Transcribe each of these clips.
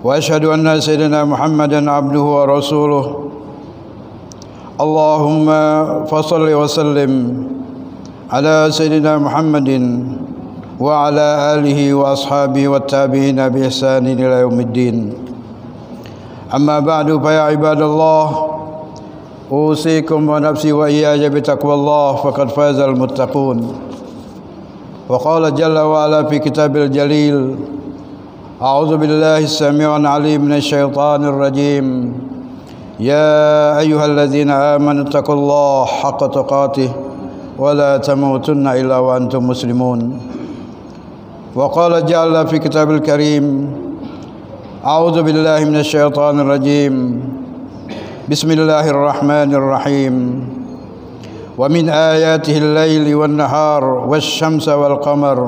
وأشهد أن سيدنا محمدا عبده ورسوله اللهم فصل وسلم على سيدنا محمد وعلى آله وأصحابه والتابعين بإحسان إلى يوم الدين. أما بعد فيا عباد الله أوصيكم ونفسي وإياي بتقوى الله فقد فاز المتقون. وقال جل وعلا في كتاب الجليل: أعوذ بالله السميع العليم من الشيطان الرجيم. يا أيها الذين آمنوا اتقوا الله حق تقاته ولا تموتن إلا وأنتم مسلمون. وقال جل في كتاب الكريم: أعوذ بالله من الشيطان الرجيم. بسم الله الرحمن الرحيم. ومن آياته الليل والنهار والشمس والقمر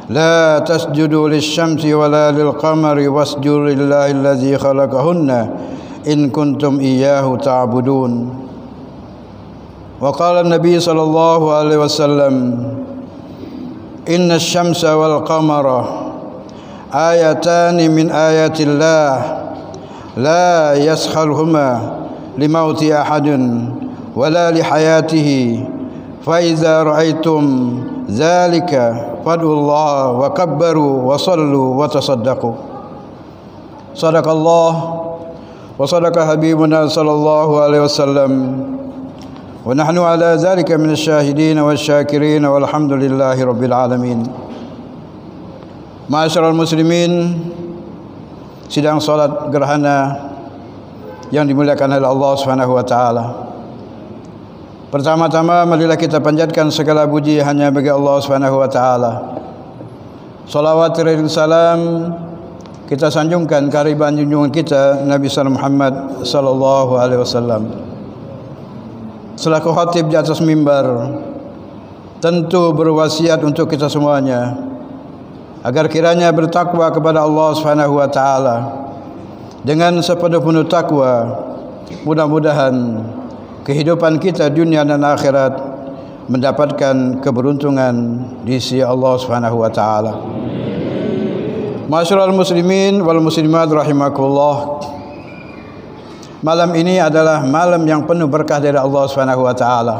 لا تسجدوا للشمس ولا للقمر واسجدوا لله الذي خلقهن إن كنتم إياه تعبدون. وقال النبي صلى الله عليه وسلم: إن الشمس والقمر آيتان من آيات الله لا يسخرهما لموت أحد ولا لحياته فإذا رأيتم ذلك فادعوا الله وكبروا وصلوا وتصدقوا. صدق الله وصدق حبيبنا صلى الله عليه وسلم ونحن على ذلك من الشاهدين والشاكرين والحمد لله رب العالمين. Ma'asyiral muslimin, sidang salat gerhana yang dimuliakan oleh Allah Subhanahu wa taala. Pertama-tama marilah kita panjatkan segala puji hanya bagi Allah Subhanahu wa taala. Salawat dan salam kita sanjungkan kehadiran junjungan kita Nabi Muhammad sallallahu alaihi wasallam. Selaku khatib di atas mimbar, tentu berwasiat untuk kita semuanya agar kiranya bertakwa kepada Allah Subhanahu wa taala. Dengan sepenuh-penuh takwa, mudah-mudahan kehidupan kita dunia dan akhirat mendapatkan keberuntungan di sisi Allah Subhanahu wa taala. Ma'asyiral muslimin wal muslimat rahimakumullah. Malam ini adalah malam yang penuh berkah dari Allah Subhanahu wa taala.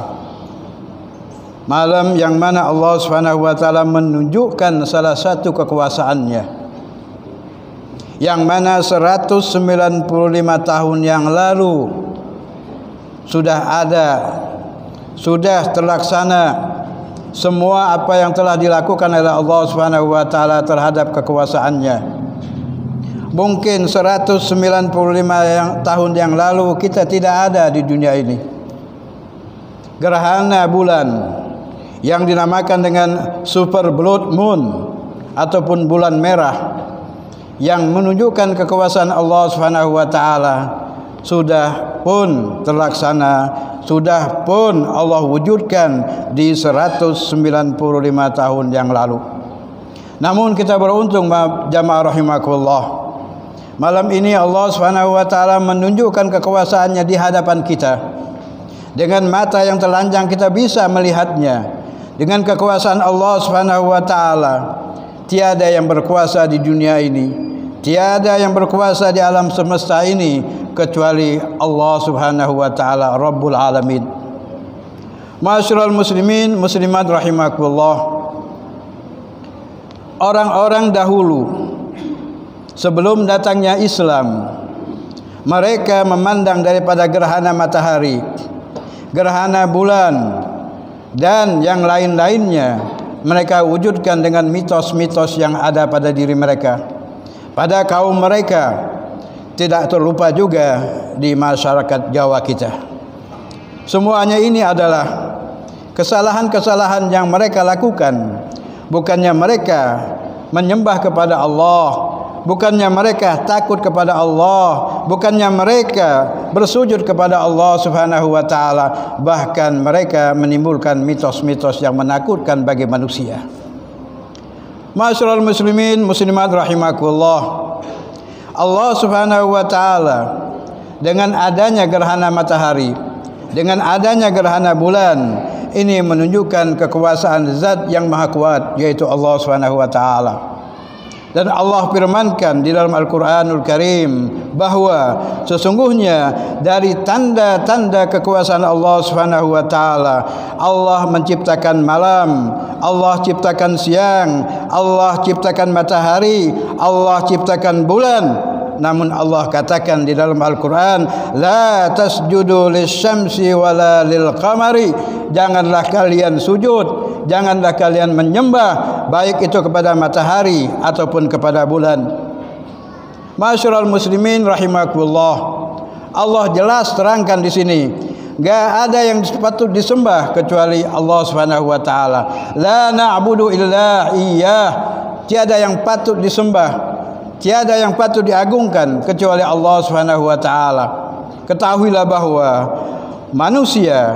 Malam yang mana Allah Subhanahu wa taala menunjukkan salah satu kekuasaannya, yang mana 195 tahun yang lalu sudah ada, sudah terlaksana semua apa yang telah dilakukan oleh Allah Subhanahu wa taala terhadap kekuasaannya. Mungkin 195 tahun yang lalu kita tidak ada di dunia ini. Gerhana bulan yang dinamakan dengan super blood moon ataupun bulan merah yang menunjukkan kekuasaan Allah Subhanahu wa taala sudah pun terlaksana, sudah pun Allah wujudkan di 195 tahun yang lalu. Namun kita beruntung jamaah rahimakumullah, malam ini Allah Subhanahu wa taala menunjukkan kekuasaannya di hadapan kita. Dengan mata yang telanjang kita bisa melihatnya. Dengan kekuasaan Allah Subhanahu wa taala, tiada yang berkuasa di dunia ini, tiada yang berkuasa di alam semesta ini kecuali Allah Subhanahu wa taala Rabbul Alamin. Ma'asyiral muslimin muslimat rahimakumullah. Orang-orang dahulu sebelum datangnya Islam, mereka memandang daripada gerhana matahari, gerhana bulan dan yang lain-lainnya, mereka wujudkan dengan mitos-mitos yang ada pada diri mereka, pada kaum mereka. Tidak terlupa juga di masyarakat Jawa kita. Semuanya ini adalah kesalahan-kesalahan yang mereka lakukan. Bukannya mereka menyembah kepada Allah, bukannya mereka takut kepada Allah, bukannya mereka bersujud kepada Allah Subhanahu wa taala, bahkan mereka menimbulkan mitos-mitos yang menakutkan bagi manusia. Ma'asyiral muslimin muslimat rahimakumullah. Allah Subhanahu wa taala dengan adanya gerhana matahari, dengan adanya gerhana bulan, ini menunjukkan kekuasaan zat yang maha kuat, yaitu Allah Subhanahu wa taala. Dan Allah firmankan di dalam Al-Quranul Karim bahawa sesungguhnya dari tanda-tanda kekuasaan Allah Subhanahu wa taala, Allah menciptakan malam, Allah ciptakan siang, Allah ciptakan matahari, Allah ciptakan bulan. Namun Allah katakan di dalam Al-Quran, la tasjudu lisyamsi wala lilqamari, janganlah kalian sujud, janganlah kalian menyembah baik itu kepada matahari ataupun kepada bulan. Ma'asyiral muslimin rahimakumullah, Allah jelas terangkan di sini, enggak ada yang patut disembah kecuali Allah Subhanahu wa taala. La na'budu illa iyyah, tiada yang patut disembah, tiada yang patut diagungkan kecuali Allah Subhanahu wa taala. Ketahuilah bahawa manusia,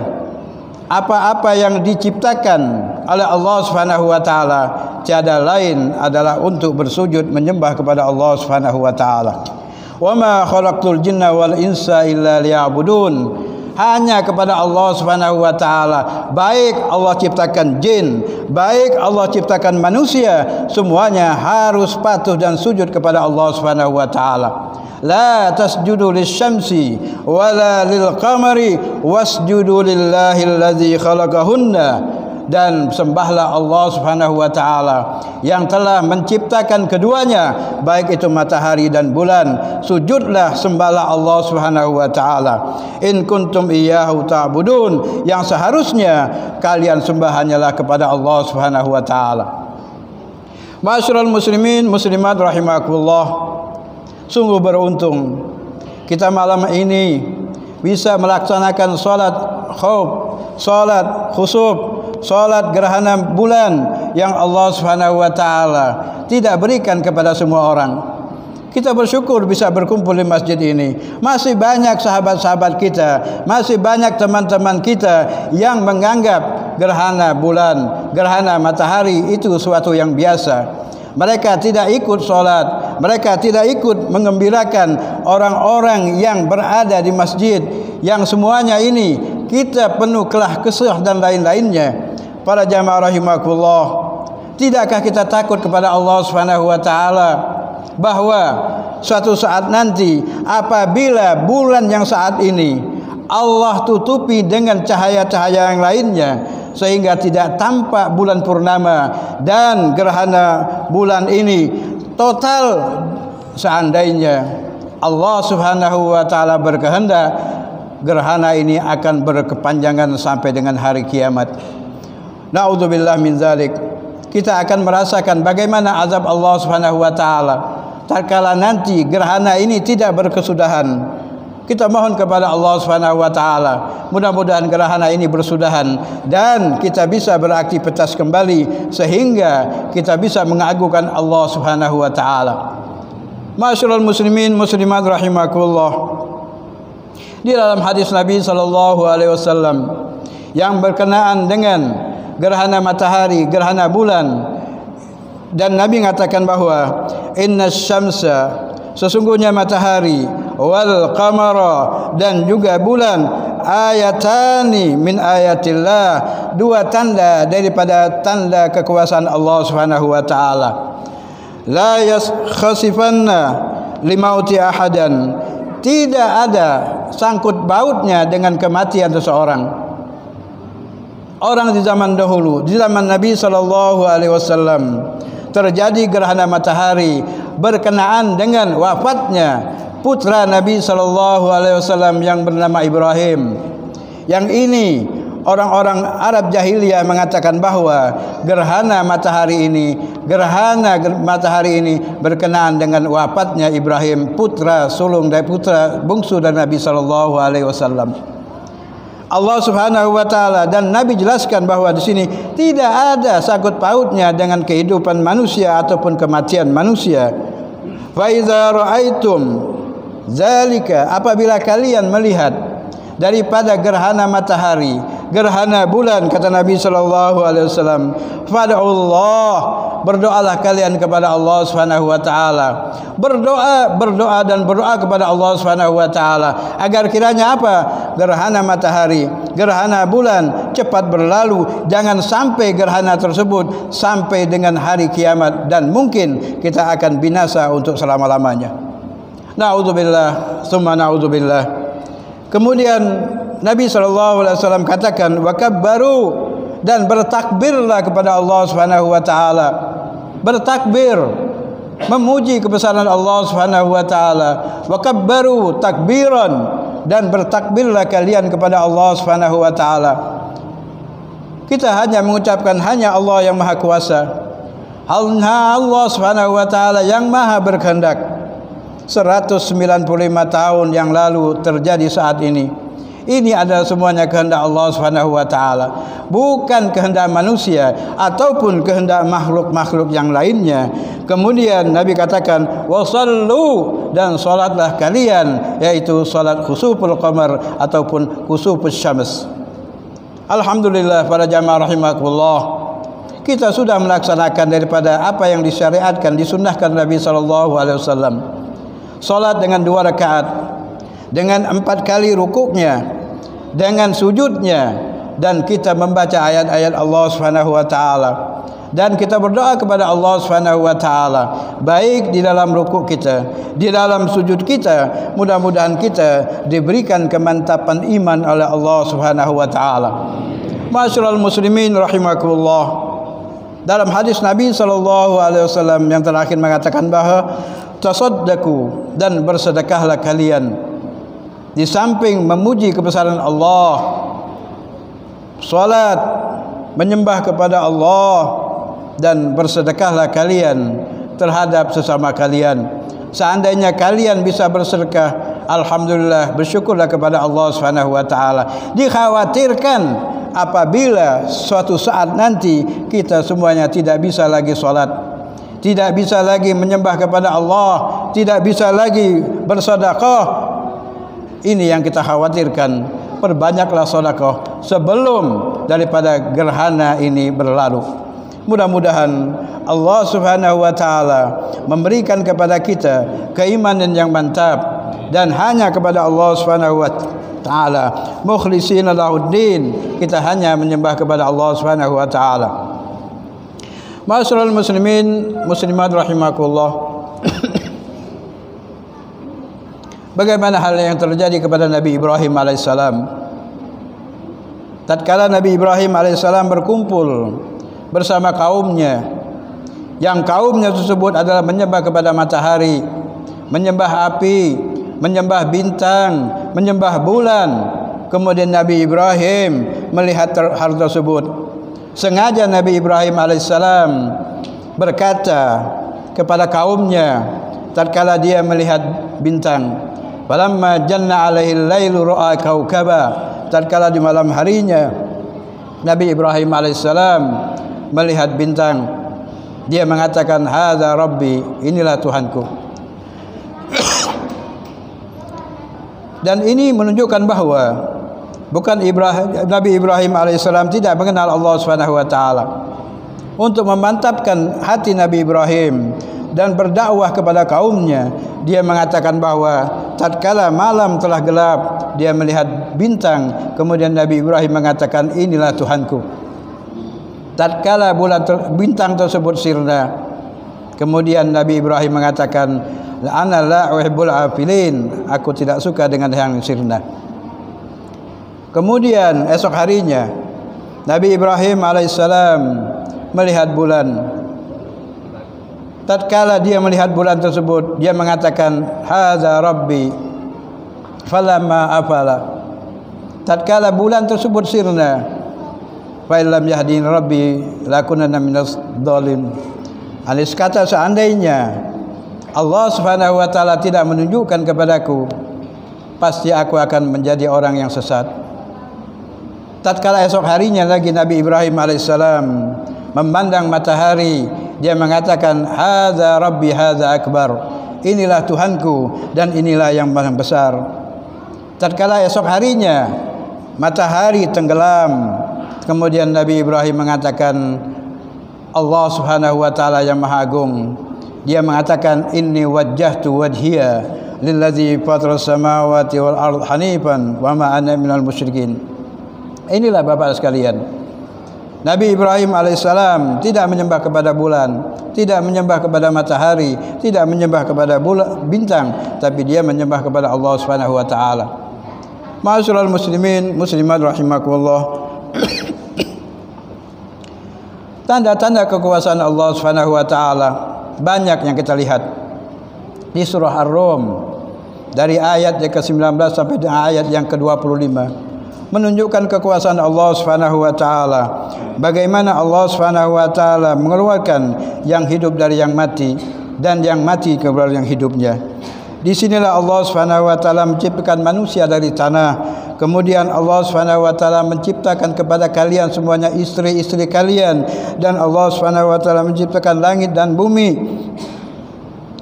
apa-apa yang diciptakan oleh Allah Subhanahu wa taala tiada lain adalah untuk bersujud menyembah kepada Allah Subhanahu wa taala. Wa ma khalaqtul jinna wal insa illa liya'budun. Hanya kepada Allah Subhanahu wa taala, baik Allah ciptakan jin, baik Allah ciptakan manusia, semuanya harus patuh dan sujud kepada Allah Subhanahu wa taala. La tasjudu lisyamsi wala lilqamari wasjudu lillahi allazi khalaqahunna. Dan sembahlah Allah Subhanahu wa taala yang telah menciptakan keduanya, baik itu matahari dan bulan. Sujudlah, sembahlah Allah Subhanahu wa taala. In kuntum iyyahu ta'budun, yang seharusnya kalian sembah hanyalah kepada Allah Subhanahu wa taala. Ma'asyiral muslimin muslimat rahimakumullah, sungguh beruntung kita malam ini bisa melaksanakan salat khauf, salat khusuf, salat gerhana bulan yang Allah Subhanahu wa taala tidak berikan kepada semua orang. Kita bersyukur bisa berkumpul di masjid ini. Masih banyak sahabat-sahabat kita, masih banyak teman-teman kita yang menganggap gerhana bulan, gerhana matahari itu suatu yang biasa. Mereka tidak ikut solat, mereka tidak ikut mengembirakan orang-orang yang berada di masjid, yang semuanya ini kita penuh kelah kesah dan lain-lainnya. Para jamaah rahimakumullah, tidakkah kita takut kepada Allah Subhanahu wa taala bahwa suatu saat nanti apabila bulan yang saat ini Allah tutupi dengan cahaya-cahaya yang lainnya sehingga tidak tampak bulan purnama dan gerhana bulan ini total, seandainya Allah Subhanahu wa taala berkehendak, gerhana ini akan berkepanjangan sampai dengan hari kiamat. Na'udzubillah min zalik. Kita akan merasakan bagaimana azab Allah Subhanahu wa taala tatkala nanti gerhana ini tidak berkesudahan. Kita mohon kepada Allah Subhanahu wa taala, mudah-mudahan gerhana ini bersudahan dan kita bisa beraktivitas kembali sehingga kita bisa mengagungkan Allah Subhanahu wa taala. Ma'asyiral muslimin muslimat rahimakumullah, di dalam hadis Nabi sallallahu alaihi wasallam yang berkenaan dengan gerhana matahari, gerhana bulan, dan Nabi mengatakan bahwa inna syamsa, sesungguhnya matahari, wal qamara, dan juga bulan, ayatani min ayatillah, dua tanda daripada tanda kekuasaan Allah Subhanahu wa taala. La yaskhasifanna limauti ahadan, tidak ada sangkut bautnya dengan kematian seseorang. Orang di zaman dahulu, di zaman Nabi sallallahu alaihi wasallam, terjadi gerhana matahari berkenaan dengan wafatnya putra Nabi sallallahu alaihi wasallam yang bernama Ibrahim. Yang ini orang-orang Arab jahiliyah mengatakan bahwa gerhana matahari ini berkenaan dengan wafatnya Ibrahim, putra sulung dari putra bungsu dari Nabi sallallahu alaihi wasallam. Allah Subhanahu wa taala dan Nabi jelaskan bahwa di sini tidak ada sangkut pautnya dengan kehidupan manusia ataupun kematian manusia. Fa iza ra'aitum zalika, apabila kalian melihat daripada gerhana matahari gerhana bulan, kata Nabi sallallahu alaihi wasallam, fad'ullah, berdoalah kalian kepada Allah Subhanahu wa taala. Berdoa dan berdoa kepada Allah Subhanahu wa taala agar kiranya apa? Gerhana matahari, gerhana bulan cepat berlalu, jangan sampai gerhana tersebut sampai dengan hari kiamat dan mungkin kita akan binasa untuk selama-lamanya. Na'udzubillah, summa na'udzubillah. Kemudian Nabi SAW katakan, wakabbaru, dan bertakbirlah kepada Allah Subhanahu wa taala. Bertakbir, memuji kebesaran Allah Subhanahu wa taala. Wakabbaru takbiran, dan bertakbirlah kalian kepada Allah Subhanahu wa taala. Kita hanya mengucapkan hanya Allah yang maha kuasa. Allah Subhanahu wa taala yang maha berkehendak. 195 tahun yang lalu terjadi saat ini. Ini adalah semuanya kehendak Allah Subhanahu wa taala, bukan kehendak manusia ataupun kehendak makhluk-makhluk yang lainnya. Kemudian Nabi katakan, wasallu, dan salatlah kalian, yaitu salat khusuful qamar ataupun khusufus syams. Alhamdulillah para jamaah rahimakumullah, kita sudah melaksanakan daripada apa yang disyariatkan, disunnahkan Nabi sallallahu alaihi wasallam. Salat dengan 2 rakaat, dengan 4 kali rukuknya, dengan sujudnya, dan kita membaca ayat-ayat Allah Subhanahu wa taala, dan kita berdoa kepada Allah Subhanahu wa taala baik di dalam rukuk kita, di dalam sujud kita. Mudah-mudahan kita diberikan kemantapan iman oleh Allah Subhanahu wa taala. Ma'asyiral muslimin rahimakumullah, dalam hadis Nabi sallallahu alaihi wasallam yang terakhir mengatakan bahawa tasaddaqu, dan bersedekahlah kalian. Di samping memuji kebesaran Allah, salat, menyembah kepada Allah, dan bersedekahlah kalian terhadap sesama kalian. Seandainya kalian bisa bersedekah, alhamdulillah, bersyukurlah kepada Allah Subhanahu wa taala. Dikhawatirkan apabila suatu saat nanti kita semuanya tidak bisa lagi salat, tidak bisa lagi menyembah kepada Allah, tidak bisa lagi bersedekah. Ini yang kita khawatirkan. Perbanyaklah sedekah sebelum daripada gerhana ini berlalu. Mudah-mudahan Allah Subhanahu wa taala memberikan kepada kita keimanan yang mantap, dan hanya kepada Allah Subhanahu wa taala mukhlishina lahuddin, kita hanya menyembah kepada Allah Subhanahu wa taala. Ma'asyiral muslimin muslimat rahimakumullah, bagaimana hal yang terjadi kepada Nabi Ibrahim alaihissalam? Tatkala Nabi Ibrahim alaihissalam berkumpul bersama kaumnya, yang kaumnya tersebut adalah menyembah kepada matahari, menyembah api, menyembah bintang, menyembah bulan. Kemudian Nabi Ibrahim melihat hal tersebut. Sengaja Nabi Ibrahim alaihissalam berkata kepada kaumnya tatkala dia melihat bintang, falamma janna alaihi al-lailu ra'a kaukaba, tatkala di malam harinya Nabi Ibrahim alaihissalam melihat bintang, dia mengatakan, hadza rabbi, inilah Tuhanku. Dan ini menunjukkan bahawa bukan Nabi Ibrahim alaihissalam tidak mengenal Allah Subhanahu wa taala. Untuk memantapkan hati Nabi Ibrahim dan berdakwah kepada kaumnya, dia mengatakan bahawa tatkala malam telah gelap, dia melihat bintang, kemudian Nabi Ibrahim mengatakan, inilah Tuhanku. Tatkala bintang tersebut sirna, kemudian Nabi Ibrahim mengatakan, ana la uhibbul afilin, aku tidak suka dengan yang sirna. Kemudian esok harinya Nabi Ibrahim alaihissalam melihat bulan. Tatkala dia melihat bulan tersebut, dia mengatakan, hadza rabbi, falamma afala. Tatkala bulan tersebut sirna, fa illam yahdin rabbi lakunanna minas dhalim. Alis kata, seandainya Allah Subhanahu wa taala tidak menunjukkan kepadaku, pasti aku akan menjadi orang yang sesat. Tatkala esok harinya lagi Nabi Ibrahim alaihissalam memandang matahari, dia mengatakan, hadza rabbi hadza akbar, inilah Tuhanku dan inilah yang paling besar. Tatkala esok harinya matahari tenggelam. Kemudian Nabi Ibrahim mengatakan, Allah Subhanahu wa taala yang Maha Agung, dia mengatakan, inni wajjahtu wajhiya lillazi fataras samawati wal ard hanifan wa ma ana minal musyrikin. Inilah Bapak sekalian, Nabi Ibrahim alaihissalam tidak menyembah kepada bulan, tidak menyembah kepada matahari, tidak menyembah kepada bintang, tapi dia menyembah kepada Allah Subhanahu wa taala. Ma'asyiral muslimin muslimat rahimakumullah. Tanda-tanda kekuasaan Allah Subhanahu wa taala banyak yang kita lihat di surah Ar-Rum dari ayat yang ke-19 sampai dengan ayat yang ke-25, menunjukkan kekuasaan Allah Subhanahu wa taala. Bagaimana Allah Subhanahu wa taala mengeluarkan yang hidup dari yang mati dan yang mati kepada yang hidupnya. Di sinilah Allah Subhanahu wa taala menciptakan manusia dari tanah. Kemudian Allah Subhanahu wa taala menciptakan kepada kalian semuanya istri-istri kalian, dan Allah Subhanahu wa taala menciptakan langit dan bumi.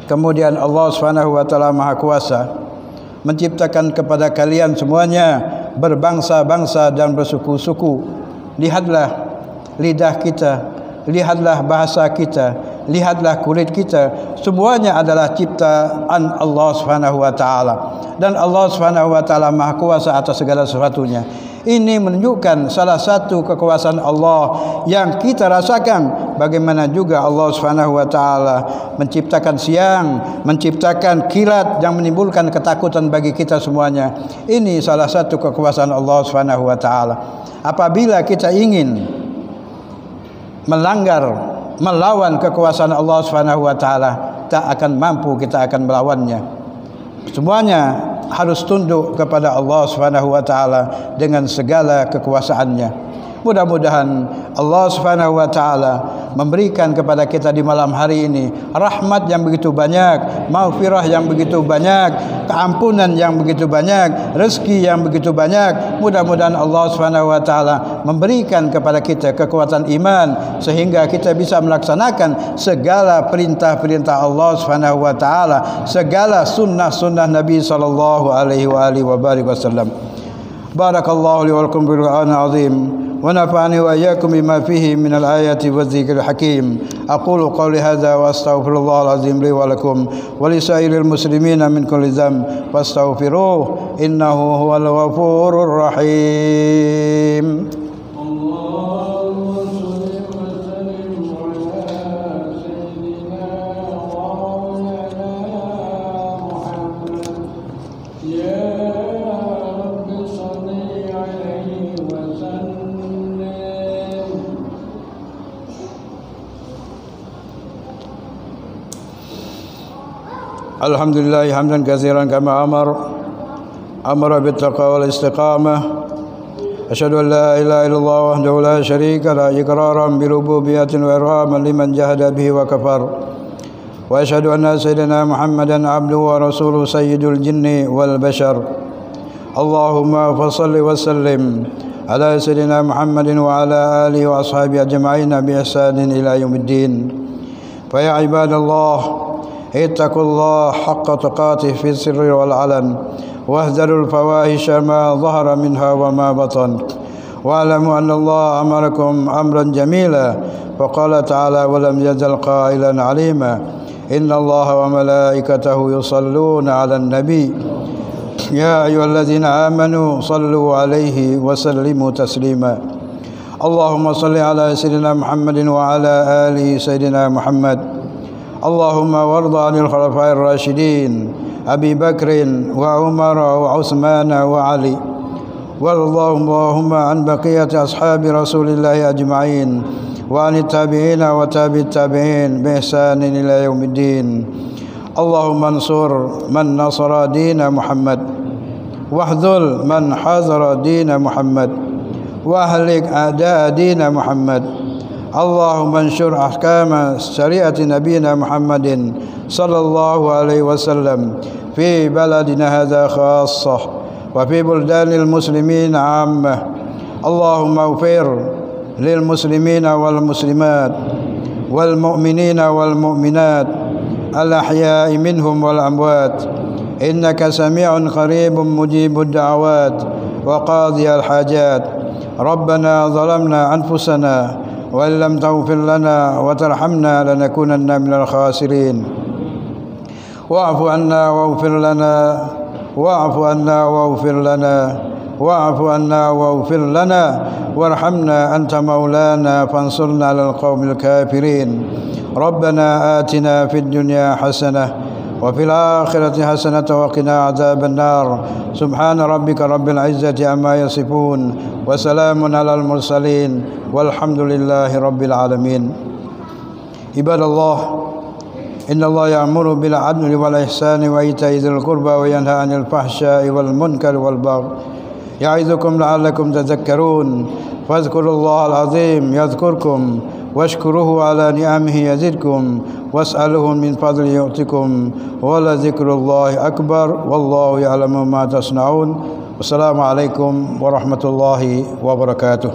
Kemudian Allah Subhanahu wa taala Maha Kuasa menciptakan kepada kalian semuanya berbangsa-bangsa dan bersuku-suku. Lihatlah lidah kita, lihatlah bahasa kita, lihatlah kulit kita, semuanya adalah ciptaan Allah Subhanahu wa taala, dan Allah Subhanahu wa taala Maha Kuasa atas segala sesuatunya. Ini menunjukkan salah satu kekuasaan Allah yang kita rasakan. Bagaimana juga Allah Subhanahu wa taala menciptakan siang, menciptakan kilat yang menimbulkan ketakutan bagi kita semuanya. Ini salah satu kekuasaan Allah Subhanahu wa taala. Apabila kita ingin melanggar, melawan kekuasaan Allah Subhanahu wa taala, tak akan mampu, kita akan melawannya. Semuanya harus tunduk kepada Allah Subhanahu wa taala dengan segala kekuasaannya. Mudah-mudahan Allah Subhanahu wa taala memberikan kepada kita di malam hari ini rahmat yang begitu banyak, maghfirah yang begitu banyak, keampunan yang begitu banyak, rezeki yang begitu banyak. Mudah-mudahan Allah Subhanahu wa taala memberikan kepada kita kekuatan iman sehingga kita bisa melaksanakan segala perintah-perintah Allah Subhanahu wa taala, segala sunnah-sunnah Nabi sallallahu alaihi wasallam. Barakallahu li wa lakum bil Qur'anil azim. ونفعني وإياكم بما فيه من الآيات والذكر الحكيم. أقول قولي هذا وأستغفر الله العظيم لي ولكم ولسائر المسلمين من كل ذنب فاستغفروه إنه هو الغفور الرحيم. Alhamdulillah hamdan katsiran kama amara bittaqwa wal istiqamah. Asyhadu an la ilaha illallah wahdahu la syarika la iqraran bi rububiyyatin wa irhaman liman jahada bihi wa kafar. Wa asyhadu anna sayyidina Muhammadan abduhu wa rasuluhu sayyidul jinni wal bashar. Allahumma fashalli wa sallim ala sayyidina Muhammadin wa ala alihi wa ashabihi ajma'in bi ihsanin ila yaumiddin. Fa ya ibadallah, اتقوا الله حق تقاته في السر والعلن واهذروا الفواحش ما ظهر منها وما بطن واعلموا أن الله أمركم أمرا جميلا فقال تعالى ولم يزل قائلا عليما إن الله وملائكته يصلون على النبي يا أيها الذين آمنوا صلوا عليه وسلموا تسليما اللهم صل على سيدنا محمد وعلى آل سيدنا محمد. اللهم وارض عن الخلفاء الراشدين أبي بكر وعمر وعثمان وعلي، وارض اللهم عن بقية أصحاب رسول الله أجمعين وعن التابعين وتابع التابعين بإحسان إلى يوم الدين. اللهم انصر من نصر دين محمد واخذل من حذر دين محمد واهلك أعداء دين محمد. اللهم انشر أحكام شريعة نبينا محمد صلى الله عليه وسلم في بلدنا هذا خاصة وفي بلدان المسلمين عامة. اللهم اغفر للمسلمين والمسلمات والمؤمنين والمؤمنات الأحياء منهم والأموات إنك سميع قريب مجيب الدعوات. وقاضي الحاجات. ربنا ظلمنا أنفسنا وإن لم تغفر لنا وترحمنا لنكونن من الخاسرين. واعف عنا واغفر لنا واعف عنا واغفر لنا واعف عنا واغفر لنا وارحمنا أنت مولانا فانصرنا على القوم الكافرين. ربنا آتنا في الدنيا حسنة وفي الآخرة حسنة وقنا عذاب النار. سبحان ربك رب العزة عما يصفون وسلام على المرسلين والحمد لله رب العالمين. عباد الله، إن الله يأمر بالعدل والإحسان وإيتاء ذي القربى وينهى عن الفحشاء والمنكر والبغي يعظكم لعلكم تذكرون. فاذكروا الله العظيم يذكركم واشكروه على نعمه يزدكم واسألوه من فضله يؤتكم ولذكر الله أكبر والله يعلم ما تصنعون. والسلام عليكم ورحمة الله وبركاته.